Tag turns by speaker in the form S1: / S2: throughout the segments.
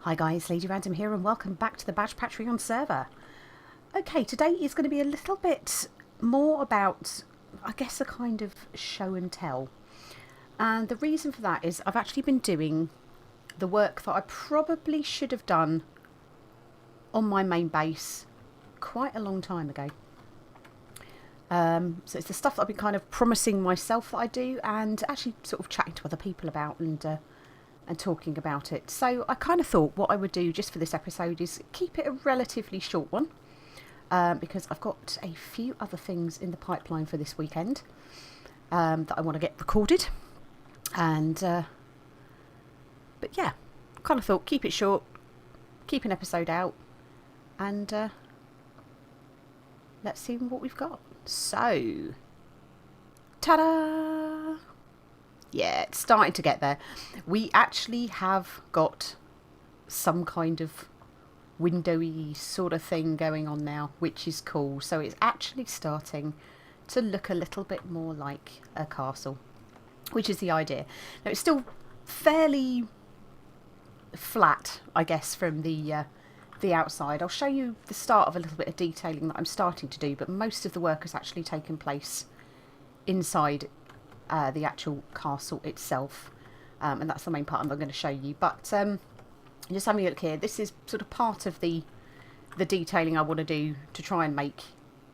S1: Hi guys, Lady Random here and welcome back to the Badge Patreon server. Okay, today is going to be a little bit more about, I guess, a kind of show and tell. And the reason for that is I've actually been doing the work that I probably should have done on my main base quite a long time ago. So it's the stuff that I've been kind of promising myself that I do and actually sort of chatting to other people about and talking about it. So I kind of thought what I would do just for this episode is keep it a relatively short one because I've got a few other things in the pipeline for this weekend that I want to get recorded. And but yeah, kind of thought keep it short, keep an episode out, and let's see what we've got. So, ta-da! Yeah, it's starting to get there. We actually have got some kind of windowy sort of thing going on now, which is cool. So it's actually starting to look a little bit more like a castle, which is the idea. Now it's still fairly flat, I guess, from the outside. I'll show you the start of a little bit of detailing that I'm starting to do, but most of the work has actually taken place inside the actual castle itself, and that's the main part I'm going to show you. But just having a look here, this is sort of part of the detailing I want to do to try and make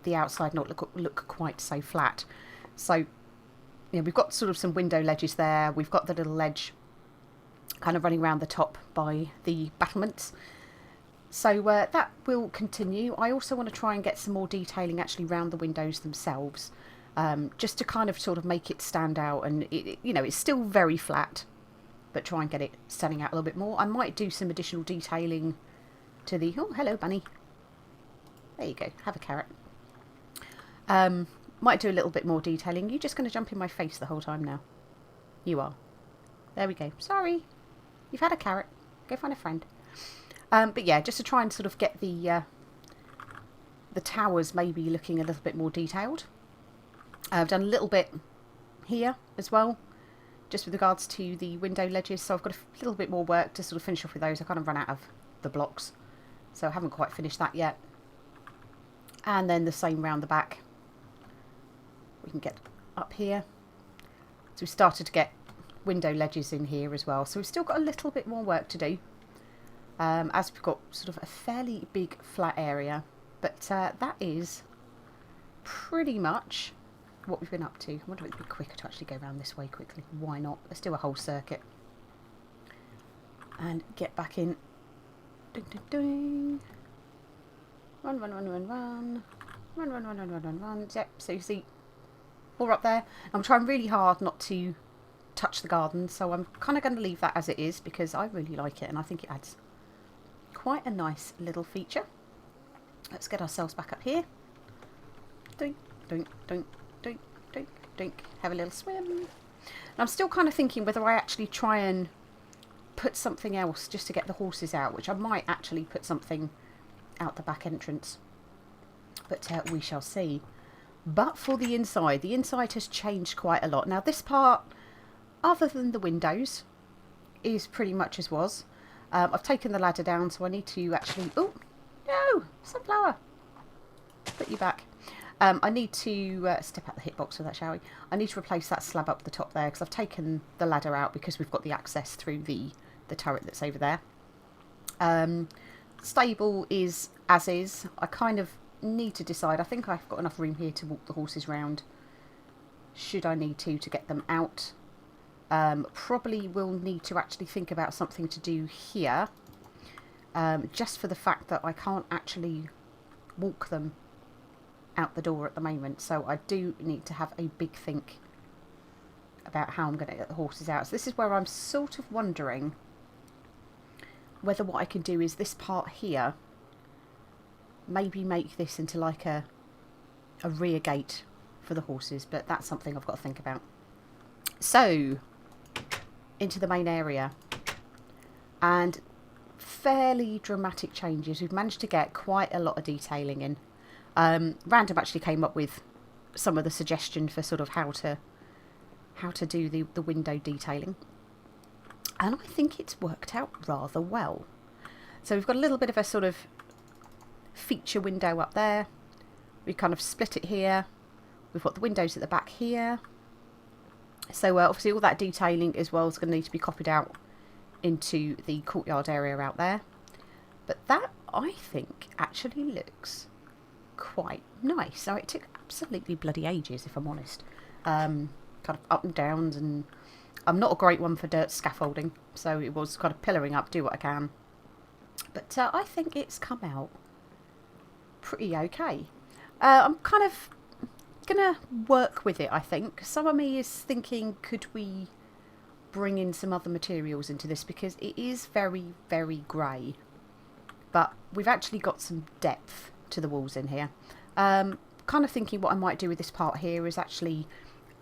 S1: the outside not look quite so flat. So yeah, we've got sort of some window ledges there. We've got the little ledge kind of running around the top by the battlements. So that will continue. I also want to try and get some more detailing actually around the windows themselves, just to kind of sort of make it stand out. And you know, it's still very flat, but try and get it standing out a little bit more. I might do some additional detailing to the... Oh, hello, bunny. There you go. Have a carrot. Might do a little bit more detailing. You're just going to jump in my face the whole time now. You are. There we go. Sorry. You've had a carrot. Go find a friend. But yeah, just to try and sort of get the towers maybe looking a little bit more detailed. I've done a little bit here as well, just with regards to the window ledges. So I've got a little bit more work to sort of finish off with those. I kind of run out of the blocks, so I haven't quite finished that yet. And then the same round the back. We can get up here. So we started to get window ledges in here as well. So we've still got a little bit more work to do. As we've got sort of a fairly big flat area, but that is pretty much what we've been up to. I wonder if it'd be quicker to actually go around this way quickly. Why not? Let's do a whole circuit and get back in. Ding, ding, ding. Run, run, run, run, run. Run, run, run, run, run, run, run. Yep, so you see, we're up there. I'm trying really hard not to touch the garden, so I'm kind of going to leave that as it is because I really like it and I think it adds quite a nice little feature. Let's get ourselves back up here. Doink, doink, doink, doink, doink, doink. Have a little swim. And I'm still kind of thinking whether I actually try and put something else just to get the horses out, which I might actually put something out the back entrance. But we shall see. But for the inside has changed quite a lot. Now this part, other than the windows, is pretty much as was. I've taken the ladder down, so I need to actually... Oh, no! Sunflower! Put you back. I need to step out the hitbox with that, shall we? I need to replace that slab up the top there, because I've taken the ladder out because we've got the access through the turret that's over there. Stable is as is. I kind of need to decide. I think I've got enough room here to walk the horses round, should I need to get them out. Probably will need to actually think about something to do here, just for the fact that I can't actually walk them out the door at the moment, so I do need to have a big think about how I'm going to get the horses out. So this is where I'm sort of wondering whether what I can do is this part here, maybe make this into like a rear gate for the horses, but that's something I've got to think about. So into the main area, and fairly dramatic changes. We've managed to get quite a lot of detailing in. Random actually came up with some of the suggestion for sort of how to do the window detailing, and I think it's worked out rather well. So we've got a little bit of a sort of feature window up there. We kind of split it here. We've got the windows at the back here. So obviously all that detailing as well is going to need to be copied out into the courtyard area out there. But that, I think, actually looks quite nice. So it took absolutely bloody ages, if I'm honest. Kind of up and downs, and I'm not a great one for dirt scaffolding, so it was kind of pillaring up, do what I can. But I think it's come out pretty okay. I'm kind of gonna work with it, I think. Some of me is thinking, could we bring in some other materials into this, because it is very, very grey, but we've actually got some depth to the walls in here. Kind of thinking what I might do with this part here is actually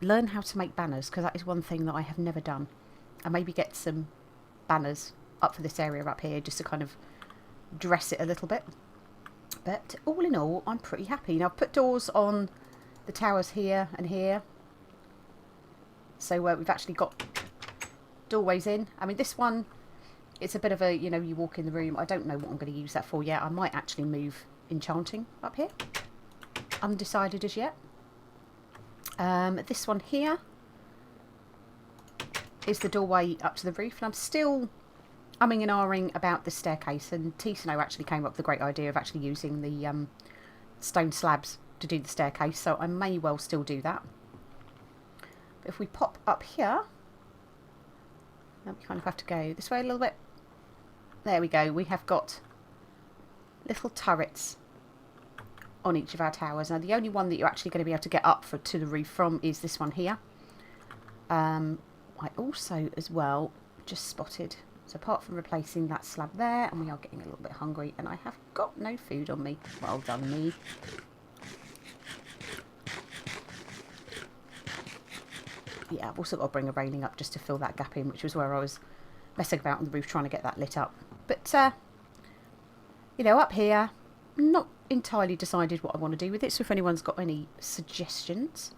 S1: learn how to make banners, because that is one thing that I have never done, and maybe get some banners up for this area up here just to kind of dress it a little bit. But all in all, I'm pretty happy. Now I've put doors on the towers here and here, so we've actually got doorways in. I mean, this one, it's a bit of a, you know, you walk in the room. I don't know what I'm going to use that for yet. I might actually move enchanting up here. Undecided as yet. This one here is the doorway up to the roof, and I'm still umming and ahhing about the staircase, and T-Snow actually came up with the great idea of actually using the stone slabs to do the staircase, so I may well still do that. But if we pop up here, then we kind of have to go this way a little bit. There we go. We have got little turrets on each of our towers. Now the only one that you're actually going to be able to get up to the roof from is this one here. I also as well just spotted, so apart from replacing that slab there, and we are getting a little bit hungry, and I have got no food on me. Well done me. Yeah, I've also got to bring a railing up just to fill that gap in, which was where I was messing about on the roof trying to get that lit up. But, you know, up here, not entirely decided what I want to do with it, so if anyone's got any suggestions,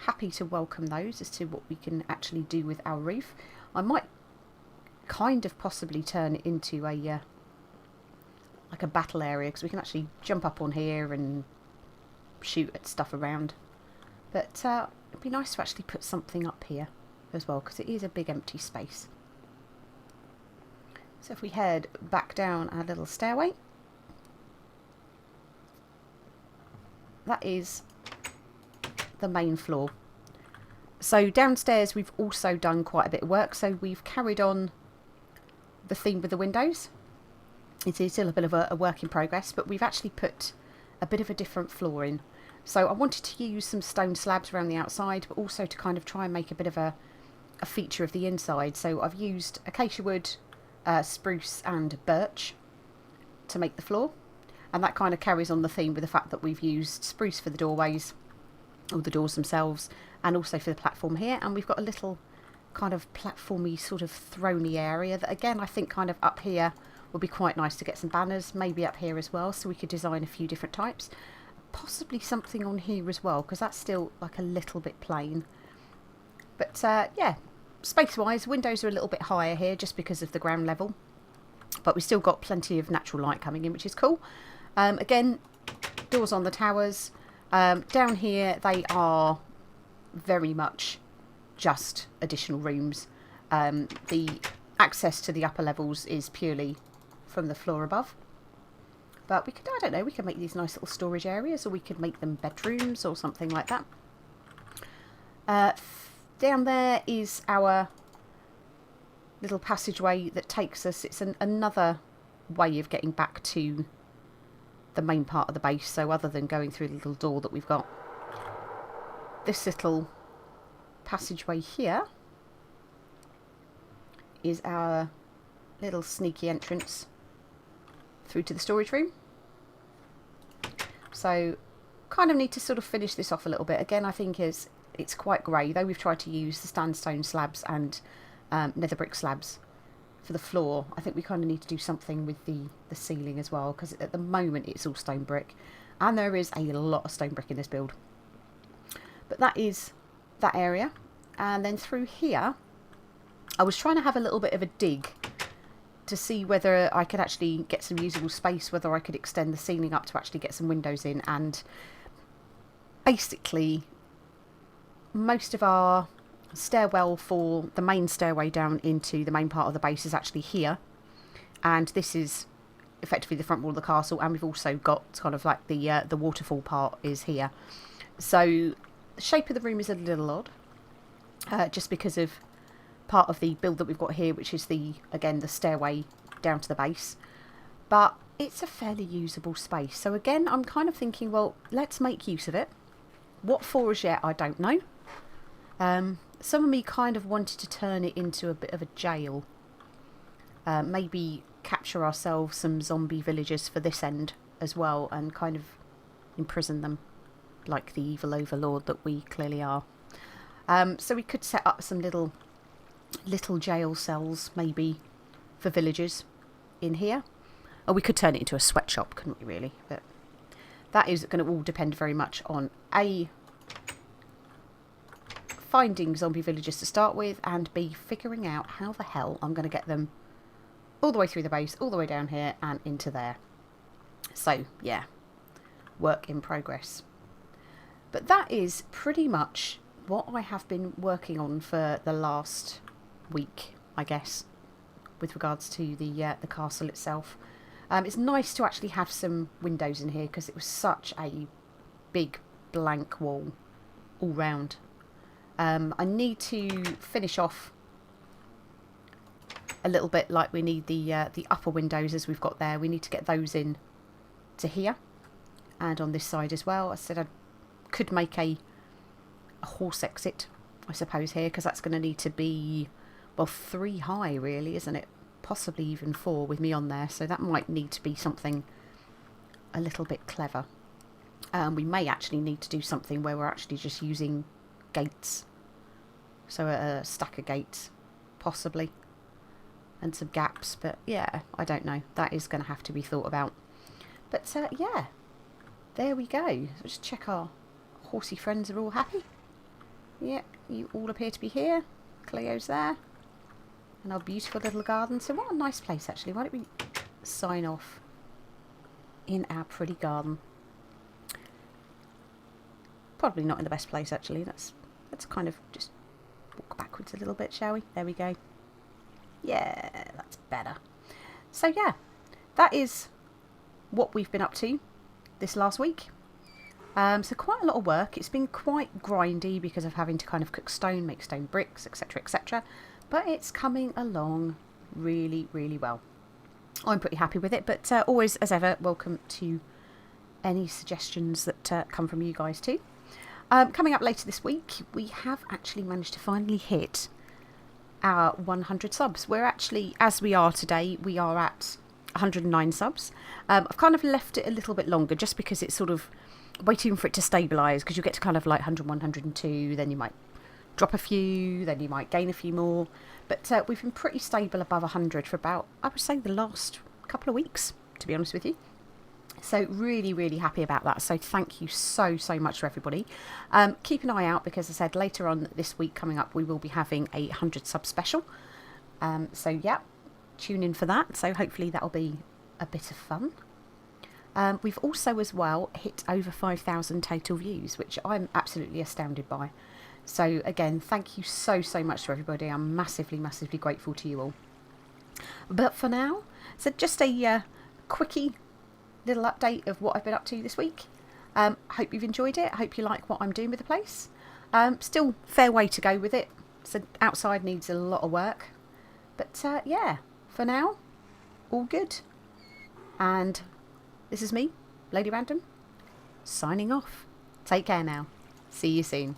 S1: happy to welcome those as to what we can actually do with our roof. I might kind of possibly turn it into a like a battle area, because we can actually jump up on here and shoot at stuff around. But it'd be nice to actually put something up here as well, because it is a big empty space. So if we head back down our little stairway, that is the main floor. So downstairs we've also done quite a bit of work, so we've carried on the theme with the windows. It is still a bit of a work in progress, but we've actually put a bit of a different floor in. So I wanted to use some stone slabs around the outside, but also to kind of try and make a bit of a feature of the inside. So I've used acacia wood, spruce and birch to make the floor, and that kind of carries on the theme with the fact that we've used spruce for the doorways, or the doors themselves, and also for the platform here. And we've got a little kind of platformy sort of throny area that, again, I think kind of up here would be quite nice to get some banners, maybe up here as well, so we could design a few different types. Possibly something on here as well, because that's still like a little bit plain. But yeah, space wise, windows are a little bit higher here just because of the ground level, but we've still got plenty of natural light coming in, which is cool. Again, doors on the towers. Down here they are very much just additional rooms. The access to the upper levels is purely from the floor above. But we could, I don't know, we could make these nice little storage areas, or we could make them bedrooms or something like that. Down there is our little passageway that takes us, it's another way of getting back to the main part of the base. So other than going through the little door that we've got, this little passageway here is our little sneaky entrance through to the storage room. So kind of need to sort of finish this off a little bit. Again, I think it's quite grey, though we've tried to use the sandstone slabs and nether brick slabs for the floor. I think we kind of need to do something with the ceiling as well, because at the moment it's all stone brick, and there is a lot of stone brick in this build. But that is that area. And then through here, I was trying to have a little bit of a dig to see whether I could actually get some usable space, whether I could extend the ceiling up to actually get some windows in. And basically, most of our stairwell for the main stairway down into the main part of the base is actually here. And this is effectively the front wall of the castle, and we've also got kind of like the waterfall part is here. So the shape of the room is a little odd, just because of part of the build that we've got here, which is again the stairway down to the base. But it's a fairly usable space. So again, I'm kind of thinking, well, let's make use of it. What for as yet, I don't know. Some of me kind of wanted to turn it into a bit of a jail. Maybe capture ourselves some zombie villagers for this end as well, and kind of imprison them like the evil overlord that we clearly are. So we could set up some little jail cells maybe for villagers in here. Or we could turn it into a sweatshop, couldn't we really? But that is going to all depend very much on finding zombie villagers to start with, and B, figuring out how the hell I'm going to get them all the way through the base, all the way down here and into there. So yeah, work in progress. But that is pretty much what I have been working on for the last week, I guess, with regards to the castle itself. It's nice to actually have some windows in here, because it was such a big blank wall all round. I need to finish off a little bit, like we need the upper windows as we've got there. We need to get those in to here and on this side as well. I said I could make a horse exit, I suppose, here, because that's going to need to be, well, 3 high really, isn't it? Possibly even 4 with me on there, so that might need to be something a little bit clever. We may actually need to do something where we're actually just using gates, so a stack of gates possibly, and some gaps. But yeah, I don't know, that is going to have to be thought about. But yeah, there we go. Let's just check our horsey friends are all happy. Yeah, you all appear to be here. Cleo's there. And our beautiful little garden. So what a nice place, actually. Why don't we sign off in our pretty garden? Probably not in the best place, actually. Let's kind of just walk backwards a little bit, shall we? There we go. Yeah, that's better. So yeah, that is what we've been up to this last week. So quite a lot of work. It's been quite grindy because of having to kind of cook stone, make stone bricks, etc, etc. But it's coming along really, really well. I'm pretty happy with it, but always, as ever, welcome to any suggestions that come from you guys too. Coming up later this week, we have actually managed to finally hit our 100 subs. We're actually, as we are today, we are at 109 subs. I've kind of left it a little bit longer just because it's sort of waiting for it to stabilise, because you get to kind of like 101, 102, then you might drop a few, then you might gain a few more. But we've been pretty stable above 100 for about, I would say, the last couple of weeks, to be honest with you. So really, really happy about that. So thank you so much to everybody. Keep an eye out, because I said later on this week coming up, we will be having a 100 sub special. So yeah, tune in for that. So hopefully that'll be a bit of fun. We've also as well hit over 5,000 total views, which I'm absolutely astounded by. So again, thank you so much to everybody. I'm massively grateful to you all. But for now, so just a quickie little update of what I've been up to this week. Hope you've enjoyed it. Hope you like what I'm doing with the place. Still fair way to go with it. So outside needs a lot of work. But yeah, for now, all good. And this is me, Lady Random, signing off. Take care now. See you soon.